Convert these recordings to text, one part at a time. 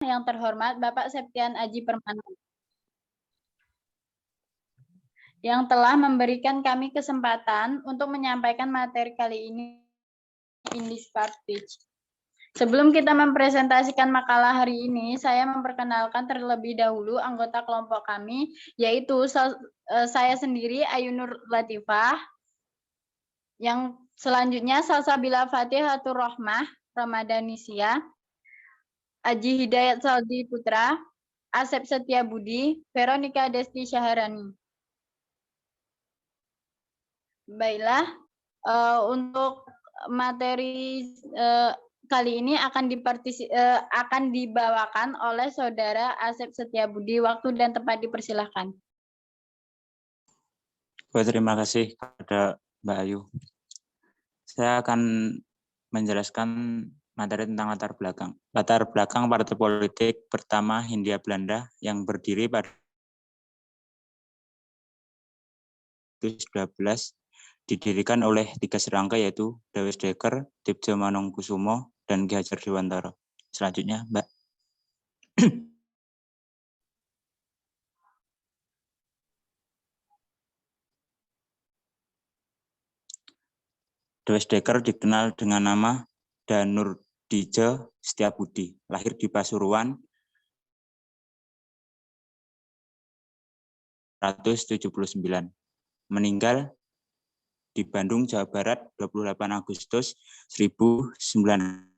yang terhormat Bapak Septian Aji Permana, yang telah memberikan kami kesempatan untuk menyampaikan materi kali ini in this part speech. Sebelum kita mempresentasikan makalah hari ini, saya memperkenalkan terlebih dahulu anggota kelompok kami, yaitu saya sendiri, Ayunur Latifah, yang selanjutnya Salsabila Fatihatur Rahmah Ramadanisia, Aji Hidayat Saldi Putra, Asep Setia Budi, Veronica Desti Syaharani. Baiklah, untuk materi kali ini akan dibawakan oleh Saudara Asep Setiabudi. Waktu dan tempat dipersilahkan. Terima kasih kepada Mbak Ayu. Saya akan menjelaskan materi tentang latar belakang. Latar belakang partai politik pertama Hindia Belanda yang berdiri pada 1912 didirikan oleh 3 serangga yaitu Dewes Dekker, Dipjo Manungkusumo, dan Ki Hajar Dewantara. Selanjutnya, Mbak. Dewes Dekker dikenal dengan nama Danurdija Setiabudi, lahir di Pasuruan 1979, meninggal di Bandung, Jawa Barat 28 Agustus 1900.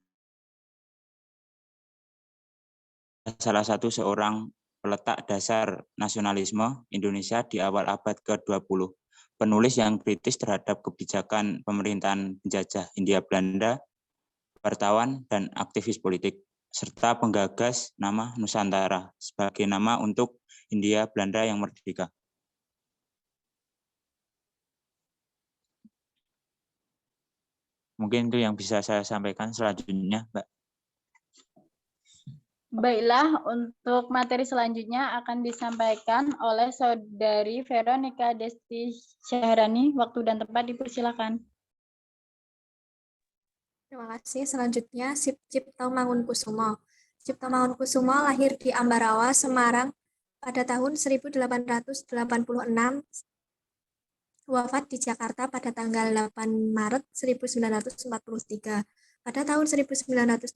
Salah satu seorang peletak dasar nasionalisme Indonesia di awal abad ke-20. Penulis yang kritis terhadap kebijakan pemerintahan penjajah Hindia Belanda, wartawan, dan aktivis politik, serta penggagas nama Nusantara sebagai nama untuk Hindia Belanda yang merdeka. Mungkin itu yang bisa saya sampaikan. Selanjutnya, Mbak. Baiklah, untuk materi selanjutnya akan disampaikan oleh Saudari Veronica Desti Syaharani. Waktu dan tempat dipersilakan. Terima kasih. Selanjutnya, Cipto Mangunkusumo. Cipto Mangunkusumo lahir di Ambarawa, Semarang pada tahun 1886. Wafat di Jakarta pada tanggal 8 Maret 1943. Pada tahun 1913,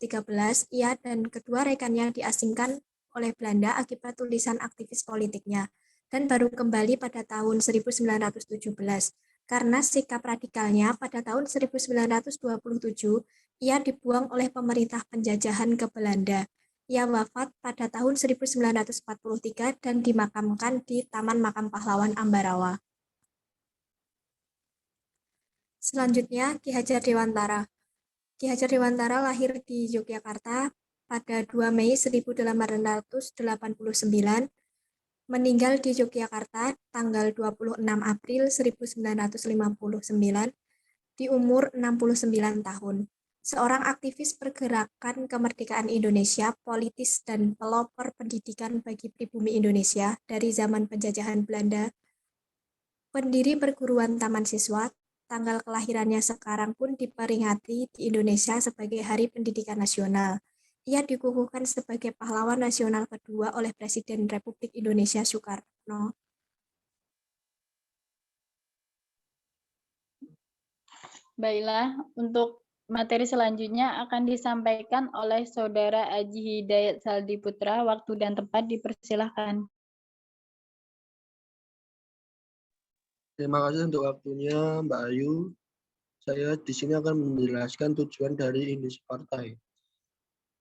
ia dan kedua rekannya diasingkan oleh Belanda akibat tulisan aktivis politiknya, dan baru kembali pada tahun 1917. Karena sikap radikalnya, pada tahun 1927, ia dibuang oleh pemerintah penjajahan ke Belanda. Ia wafat pada tahun 1943 dan dimakamkan di Taman Makam Pahlawan Ambarawa. Selanjutnya, Ki Hajar Dewantara. Ki Hajar Dewantara lahir di Yogyakarta pada 2 Mei 1889, meninggal di Yogyakarta tanggal 26 April 1959 di umur 69 tahun. Seorang aktivis pergerakan kemerdekaan Indonesia, politis dan pelopor pendidikan bagi pribumi Indonesia dari zaman penjajahan Belanda, pendiri perguruan Taman Siswa. Tanggal kelahirannya sekarang pun diperingati di Indonesia sebagai Hari Pendidikan Nasional. Ia dikukuhkan sebagai pahlawan nasional kedua oleh Presiden Republik Indonesia Soekarno. Baiklah, untuk materi selanjutnya akan disampaikan oleh Saudara Aji Hidayat Saldi Putra. Waktu dan tempat dipersilahkan. Terima kasih untuk waktunya, Mbak Ayu. Saya di sini akan menjelaskan tujuan dari Indis Partai.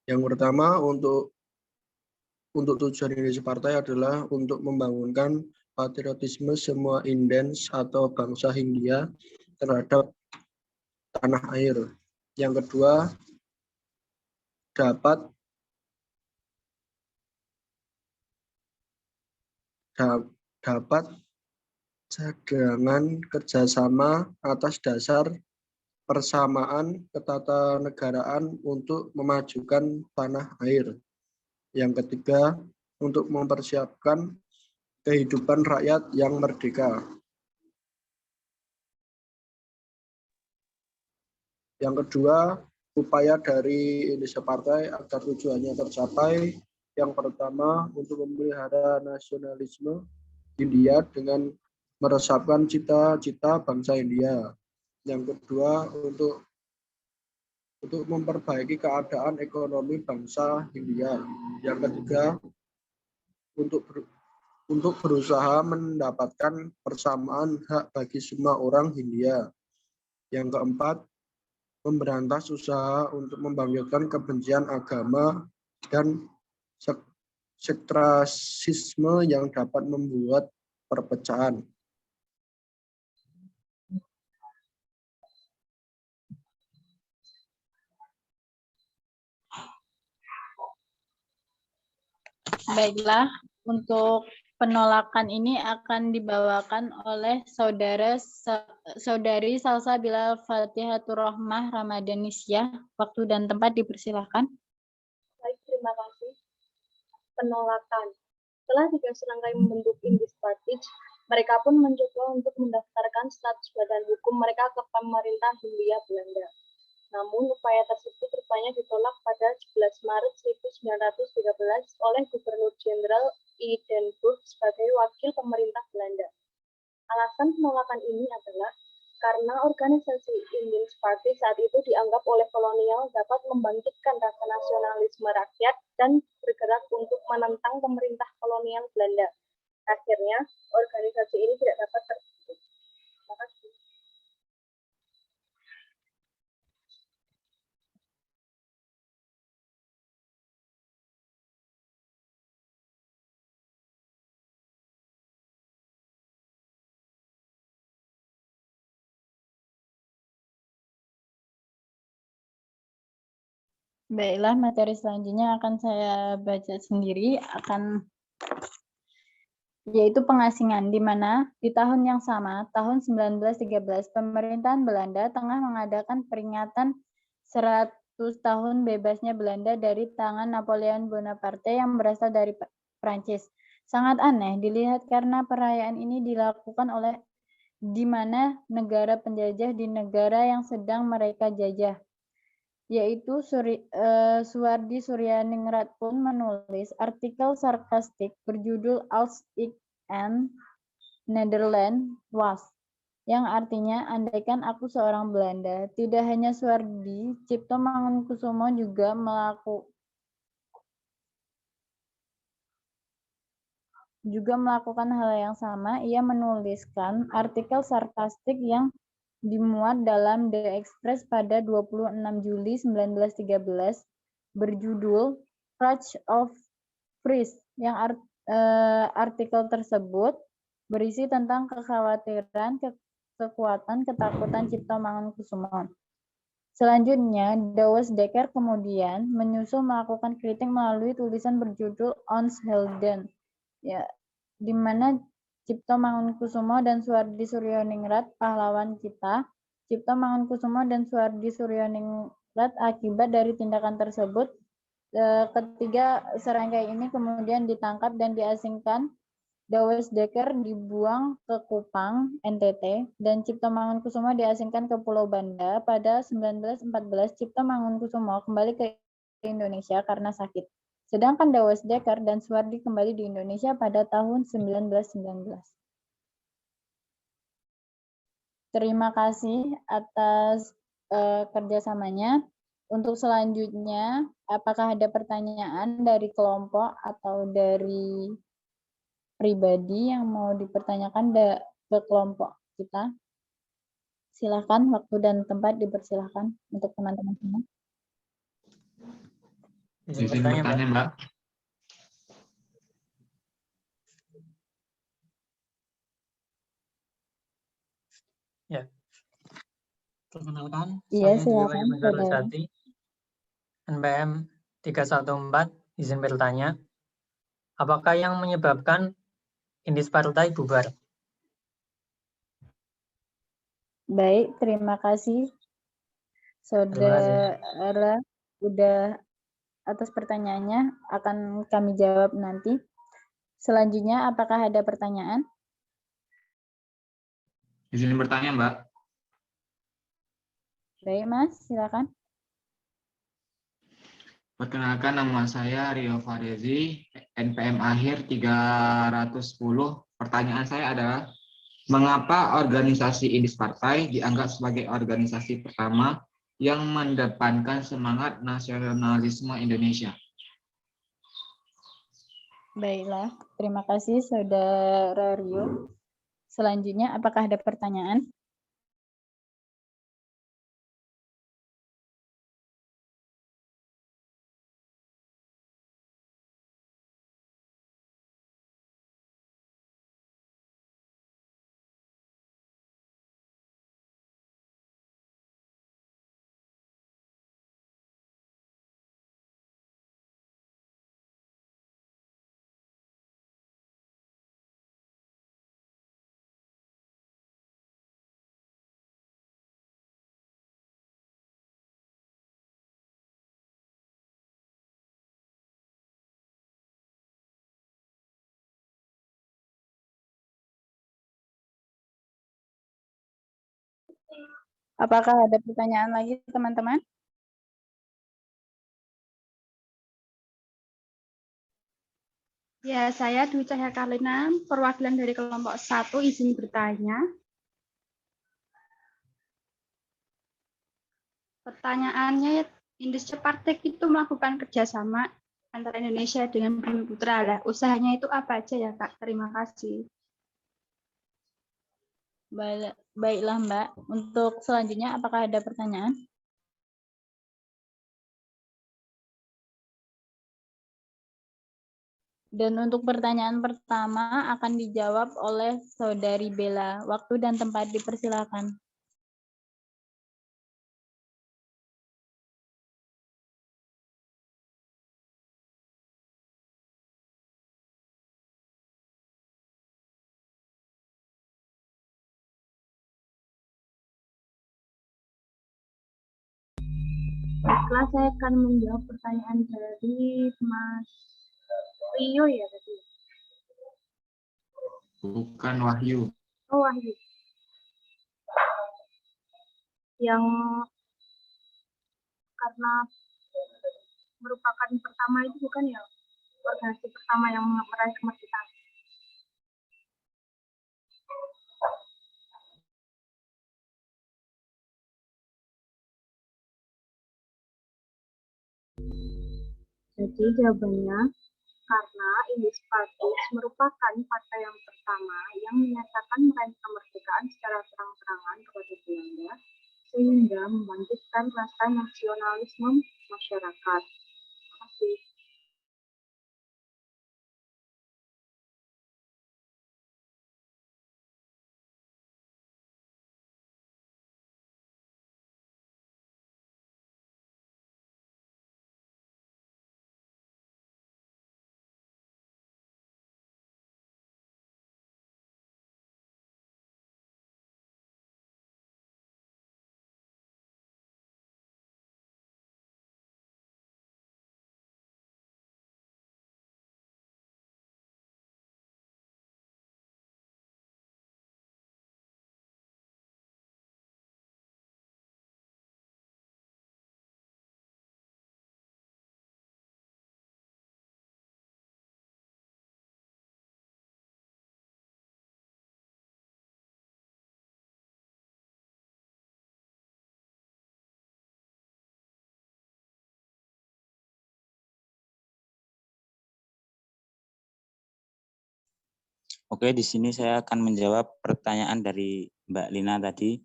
Yang pertama, untuk tujuan Indis Partai adalah untuk membangunkan patriotisme semua Indens atau bangsa Hindia terhadap tanah air. Yang kedua, dapat cadangan kerjasama atas dasar persamaan ketatanegaraan untuk memajukan tanah air. Yang ketiga, untuk mempersiapkan kehidupan rakyat yang merdeka. Yang kedua, upaya dari Indonesia Partai agar tujuannya tercapai Yang pertama, untuk memelihara nasionalisme India dengan meresapkan cita-cita bangsa India. Yang kedua, untuk memperbaiki keadaan ekonomi bangsa India. Yang ketiga, untuk berusaha mendapatkan persamaan hak bagi semua orang India. Yang keempat, memberantas usaha untuk membangkitkan kebencian agama dan sektrasisme yang dapat membuat perpecahan. Baiklah, untuk penolakan ini akan dibawakan oleh saudari Salsa Bilal Fatihatur Rahmah Ramadanisya. Waktu dan tempat dipersilahkan. Baik, terima kasih. Penolakan. Setelah 3 serangkaian membentuk Indispartij, mereka pun mencoba untuk mendaftarkan status badan hukum mereka ke pemerintah Hindia Belanda. Namun, upaya tersebut rupanya ditolak pada 11 Maret 1913 oleh Gubernur Jenderal Edinburgh sebagai wakil pemerintah Belanda. Alasan penolakan ini adalah karena organisasi Indispartij saat itu dianggap oleh kolonial dapat membangkitkan rasa nasionalisme rakyat dan bergerak untuk menentang pemerintah kolonial Belanda. Akhirnya, organisasi ini tidak dapat terbentuk. Terima kasih. Baiklah, materi selanjutnya akan saya baca sendiri, yaitu pengasingan, di mana di tahun yang sama, tahun 1913, pemerintahan Belanda tengah mengadakan peringatan 100 tahun bebasnya Belanda dari tangan Napoleon Bonaparte yang berasal dari Prancis. Sangat aneh dilihat karena perayaan ini dilakukan oleh di mana negara penjajah di negara yang sedang mereka jajah, yaitu Suwardi Suryaningrat pun menulis artikel sarkastik berjudul Als ik en Nederland was, yang artinya andaikan aku seorang Belanda. Tidak hanya Suwardi, Cipto Mangunkusumo juga melakukan hal yang sama. Ia menuliskan artikel sarkastik yang dimuat dalam The Express pada 26 Juli 1913 berjudul Crush of Freeze, yang artikel tersebut berisi tentang kekhawatiran, kekuatan, ketakutan Cipto Mangunkusumo. Selanjutnya, Douwe Dekker kemudian menyusul melakukan kritik melalui tulisan berjudul Ons Helden, ya, di mana Cipto Mangunkusumo dan Suwardi Suryaningrat pahlawan kita. Cipto Mangunkusumo dan Suwardi Suryaningrat akibat dari tindakan tersebut. Ketiga serangkai ini kemudian ditangkap dan diasingkan. Douwe Dekker dibuang ke Kupang, NTT, dan Cipto Mangunkusumo diasingkan ke Pulau Banda. Pada 1914, Cipto Mangunkusumo kembali ke Indonesia karena sakit. Sedangkan Douwe Dekker dan Suwardi kembali di Indonesia pada tahun 1919. Terima kasih atas kerjasamanya. Untuk selanjutnya, apakah ada pertanyaan dari kelompok atau dari pribadi yang mau dipertanyakan ke kelompok kita? Silakan, waktu dan tempat dipersilahkan untuk teman-teman semua. Izin bertanya, Mbak. Ya. Perkenalkan, Iya, saya silakan, Sati, NPM 314, izin bertanya. Apakah yang menyebabkan Indispartij bubar? Baik, terima kasih Saudara udah atas pertanyaannya, akan kami jawab nanti. Selanjutnya, apakah ada pertanyaan? Izin bertanya, Mbak. Baik, Mas, silakan. Perkenalkan, nama saya Rio Farezi, NPM akhir 310. Pertanyaan saya adalah, mengapa organisasi Indis Partai dianggap sebagai organisasi pertama yang mendepankan semangat nasionalisme Indonesia? Baiklah, terima kasih Saudara Rio. Selanjutnya, apakah ada pertanyaan? Apakah ada pertanyaan lagi, teman-teman? Ya, saya Dwi Cahya Karlina, perwakilan dari kelompok 1, izin bertanya. Pertanyaannya, Industri Partek itu melakukan kerjasama antara Indonesia dengan Bumi Putra. Lah, usahanya itu apa aja ya, Kak? Terima kasih. Baiklah, Mbak. Untuk selanjutnya, apakah ada pertanyaan? Dan untuk pertanyaan pertama akan dijawab oleh Saudari Bella. Waktu dan tempat dipersilakan. Baiklah, saya akan menjawab pertanyaan dari Mas Rio ya tadi. Bukan Wahyu. Oh, Wahyu. Yang karena merupakan pertama itu bukan ya organisasi pertama yang meraih kemerdekaan. Jadi jawabannya, karena Indis Partis merupakan partai yang pertama yang menyatakan meraih kemerdekaan secara terang-terangan kepada Belanda, sehingga membangkitkan rasa nasionalisme masyarakat. Terima kasih. Oke, di sini saya akan menjawab pertanyaan dari Mbak Lina tadi.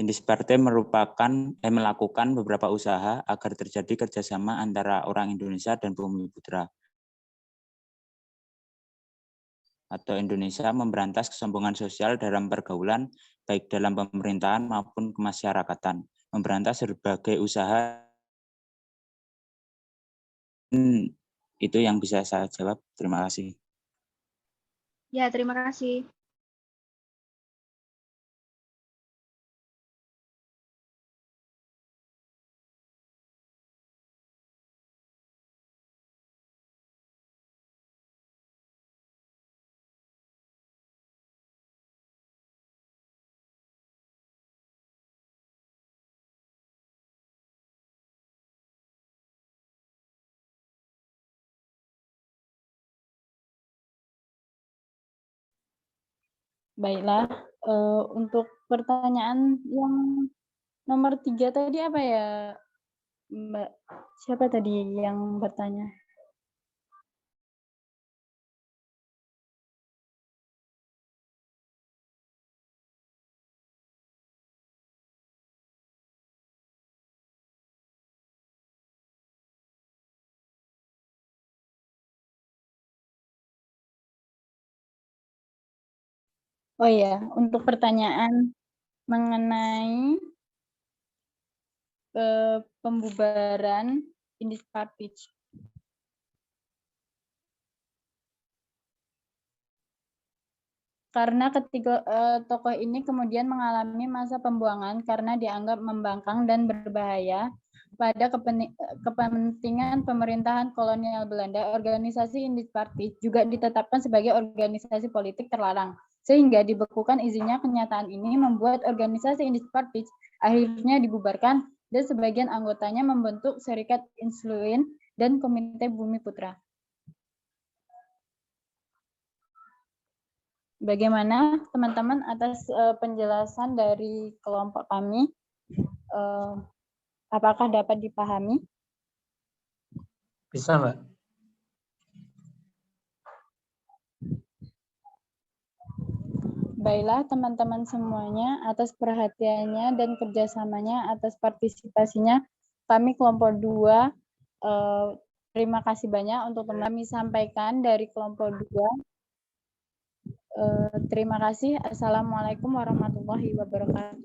Indis Partai melakukan beberapa usaha agar terjadi kerjasama antara orang Indonesia dan Bumi Putra. Atau Indonesia memberantas kesombongan sosial dalam pergaulan, baik dalam pemerintahan maupun kemasyarakatan. Memberantas berbagai usaha. Itu yang bisa saya jawab. Terima kasih. Ya, terima kasih. Baiklah, untuk pertanyaan yang nomor 3 tadi apa ya, Mbak? Siapa tadi yang bertanya? Oh iya, untuk pertanyaan mengenai pembubaran Indispartij. Karena ketiga tokoh ini kemudian mengalami masa pembuangan karena dianggap membangkang dan berbahaya pada kepentingan pemerintahan kolonial Belanda. Organisasi Indispartij juga ditetapkan sebagai organisasi politik terlarang, sehingga dibekukan izinnya. Kenyataan ini membuat organisasi Indispartij akhirnya dibubarkan dan sebagian anggotanya membentuk Serikat Insulen dan Komite Bumi Putra. Bagaimana teman-teman atas penjelasan dari kelompok kami? Apakah dapat dipahami? Bisa, Mbak. Baiklah teman-teman semuanya, atas perhatiannya dan kerjasamanya, atas partisipasinya, kami kelompok 2, terima kasih banyak untuk kami sampaikan dari kelompok 2. Terima kasih. Assalamualaikum warahmatullahi wabarakatuh.